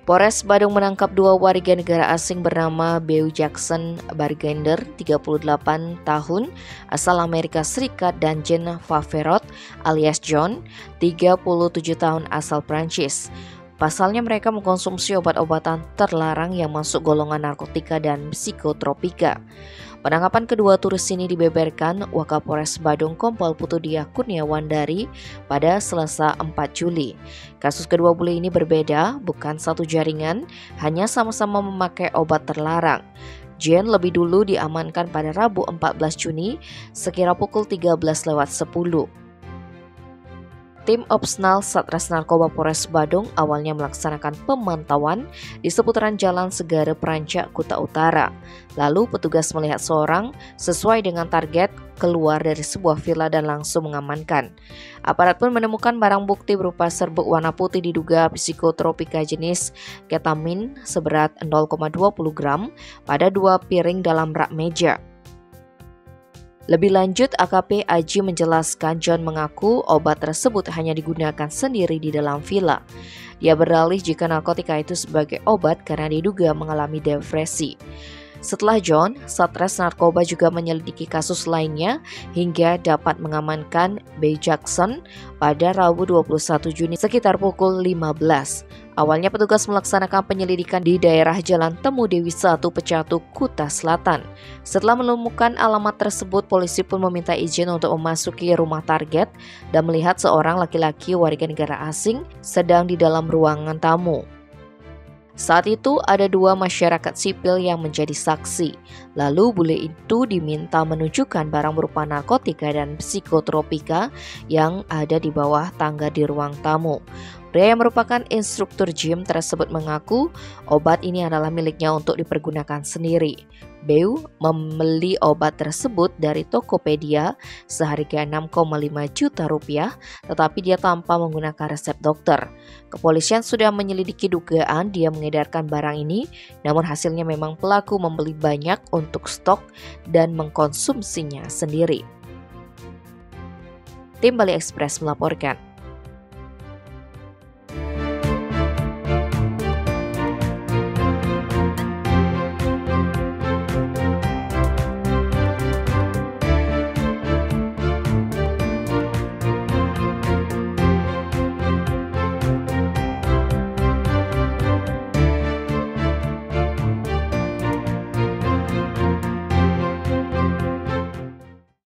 Polres Badung menangkap dua warga negara asing bernama Beau Jackson Bargender, 38 tahun, asal Amerika Serikat, dan Jean Faverot alias John, 37 tahun, asal Prancis. Pasalnya mereka mengkonsumsi obat-obatan terlarang yang masuk golongan narkotika dan psikotropika. Penangkapan kedua turis ini dibeberkan Wakapolres Badung Kompol Putudia Kurniawandari pada Selasa 4 Juli. Kasus kedua bule ini berbeda, bukan satu jaringan, hanya sama-sama memakai obat terlarang. Jen lebih dulu diamankan pada Rabu 14 Juni sekira pukul 13.10. Tim Opsnal Satres Narkoba Polres Badung awalnya melaksanakan pemantauan di seputaran Jalan Segara Perancak, Kuta Utara. Lalu petugas melihat seorang sesuai dengan target keluar dari sebuah villa dan langsung mengamankan. Aparat pun menemukan barang bukti berupa serbuk warna putih diduga psikotropika jenis ketamin seberat 0,20 gram pada 2 piring dalam rak meja. Lebih lanjut, AKP Aji menjelaskan John mengaku obat tersebut hanya digunakan sendiri di dalam villa. Dia berdalih jika narkotika itu sebagai obat karena diduga mengalami depresi. Setelah John, Satres Narkoba juga menyelidiki kasus lainnya hingga dapat mengamankan Beau Jackson pada Rabu 21 Juni sekitar pukul 15. Awalnya petugas melaksanakan penyelidikan di daerah Jalan Temu Dewi 1 Pecatu, Kuta Selatan. Setelah menemukan alamat tersebut, polisi pun meminta izin untuk memasuki rumah target dan melihat seorang laki-laki warga negara asing sedang di dalam ruangan tamu. Saat itu ada 2 masyarakat sipil yang menjadi saksi. Lalu bule itu diminta menunjukkan barang berupa narkotika dan psikotropika yang ada di bawah tangga di ruang tamu. Pria yang merupakan instruktur gym tersebut mengaku obat ini adalah miliknya untuk dipergunakan sendiri. Beau membeli obat tersebut dari Tokopedia seharga 6,5 juta rupiah, tetapi dia tanpa menggunakan resep dokter. Kepolisian sudah menyelidiki dugaan dia mengedarkan barang ini, namun hasilnya memang pelaku membeli banyak untuk stok dan mengkonsumsinya sendiri. Tim Bali Express melaporkan.